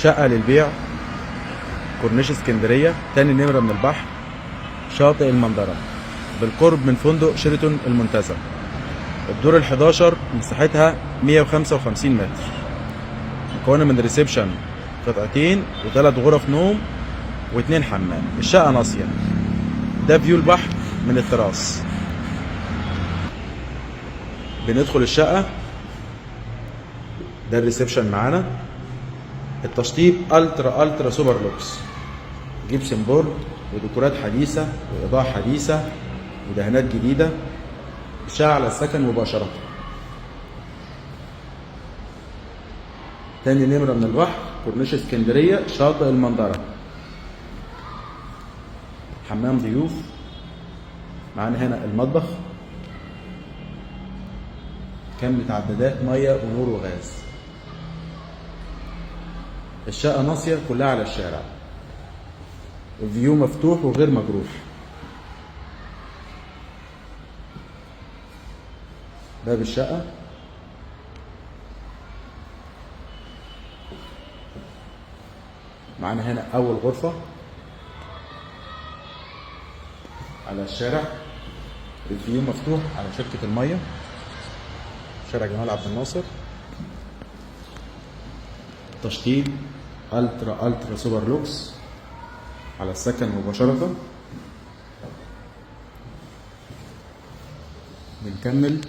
شقة للبيع، كورنيش اسكندرية، تاني نمرة من البحر، شاطئ المندرة، بالقرب من فندق شيراتون المنتزه. الدور ال11 مساحتها 155 متر، مكونة من ريسبشن، قطعتين وثلاث غرف نوم واتنين حمام. الشقة ناصية، ده فيو البحر من التراس. بندخل الشقة، ده الريسبشن معانا. التشطيب الترا سوبر لوكس، جيبسن بورد وديكورات حديثة وإضاءة حديثة ودهانات جديدة. الشقة على السكن مباشرة. تاني نمرة من البحر، كورنيش اسكندرية، شاطئ المندرة، حمام ضيوف. معانا هنا المطبخ، كامل عدادات مية ونور وغاز. الشقة ناصية كلها على الشارع، الفيو مفتوح وغير مجروح. باب الشقة، معانا هنا أول غرفة على الشارع، الفيو مفتوح على شركة المية، شارع جمال عبد الناصر. تشطيب الترا سوبر لوكس على السكن مباشرة. بنكمل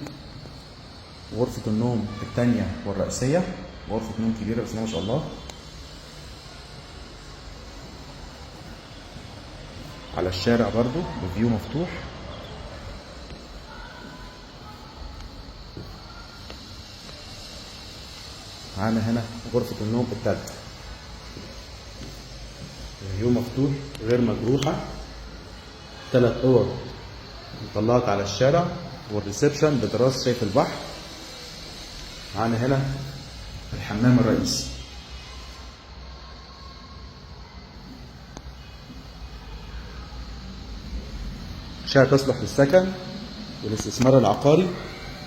غرفة النوم الثانية والرئيسية، غرفة نوم كبيرة بسم الله ما شاء الله، على الشارع برضو بفيو مفتوح. معانا هنا غرفة النوم الثالثة، الفيو مفتوح غير مجروحة، 3 أوض مطلعت على الشارع، والريسبشن بتراس شايف البحر. معانا هنا الحمام الرئيسي. شقة تصلح للسكن والاستثمار العقاري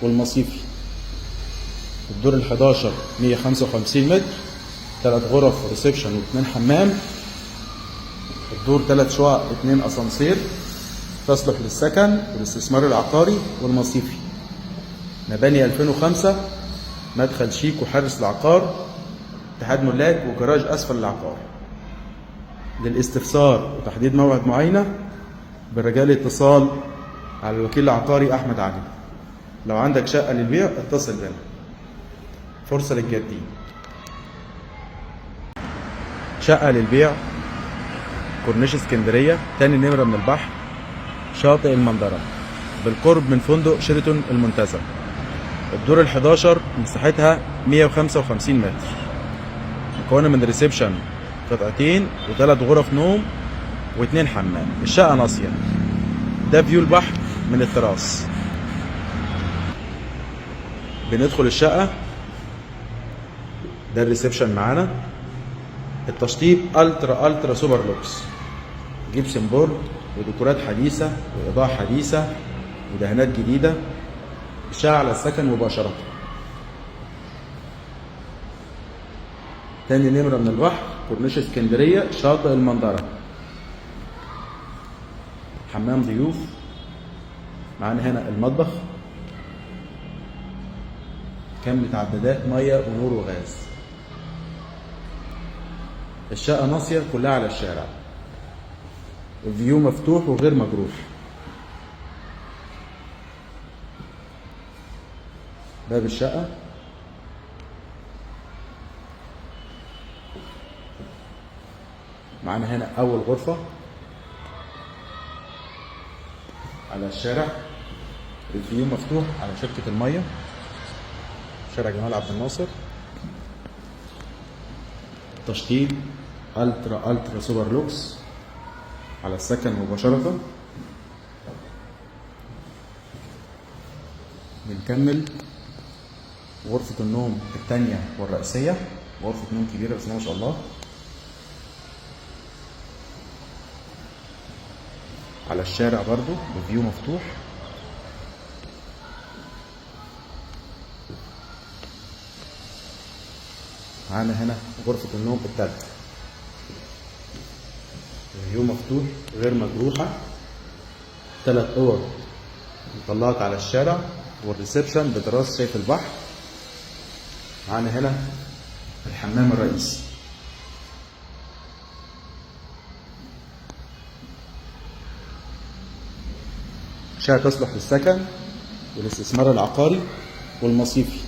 والمصيفي. الدور ال11 155 متر، 3 غرف ريسبشن و2 حمام. الدور 3 شقق 2 اسانسير، تصلح للسكن والاستثمار العقاري والمصيفي. مباني 2005، مدخل شيك وحارس العقار، اتحاد ملاك وجراج اسفل العقار. للاستفسار وتحديد موعد معاينة بالرجاء الاتصال على الوكيل العقاري احمد علي. لو عندك شقة للبيع اتصل بنا، فرصة للجادين. شقة للبيع، كورنيش اسكندرية، تاني نمرة من البحر، شاطئ المندرة، بالقرب من فندق شيراتون المنتزه. الدور ال11 مساحتها 155 متر، مكونة من ريسبشن، قطعتين وثلاث غرف نوم واتنين حمام. الشقة ناصية، ده فيو البحر من التراس. بندخل الشقة، ده الريسبشن معانا. التشطيب الترا سوبر لوكس، جيبسن بورد وديكورات حديثة وإضاءة حديثة ودهانات جديدة. الشقة على السكن مباشرة. تاني نمرة من البحر، كورنيش اسكندرية، شاطئ المندرة، حمام ضيوف. معانا هنا المطبخ، كامل عدادات مية ونور وغاز. الشقة ناصية كلها على الشارع، الفيو مفتوح وغير مجروح. باب الشقة، معانا هنا أول غرفة على الشارع، الفيو مفتوح على شركة المية، شارع جمال عبد الناصر. تشطيب الترا سوبر لوكس على السكن مباشرة. بنكمل غرفة النوم الثانية والرئيسية، غرفة نوم كبيرة بسم الله ما شاء الله، على الشارع برضو بفيو مفتوح. معانا هنا غرفة النوم التالتة، الفيو مفتوح غير مجروحة، 3 أوض مطلعة على الشارع، والريسبشن بدراس شايف البحر. معانا هنا الحمام الرئيسي. شقة تصلح للسكن والاستثمار العقاري والمصيفي.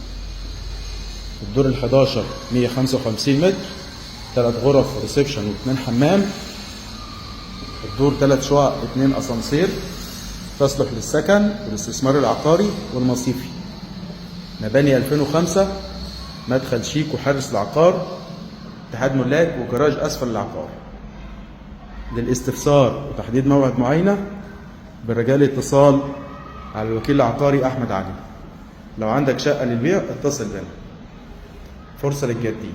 الدور ال11 155 متر، 3 غرف ريسبشن و2 حمام. الدور 3 شقق 2 اسانسير، تصلح للسكن والاستثمار العقاري والمصيفي. مباني 2005، مدخل شيك وحارس العقار، اتحاد ملاك وجراج اسفل العقار. للاستفسار وتحديد موعد معاينة بالرجاء الاتصال على الوكيل العقاري احمد علي. لو عندك شقة للبيع اتصل بنا. فرصة للجادين.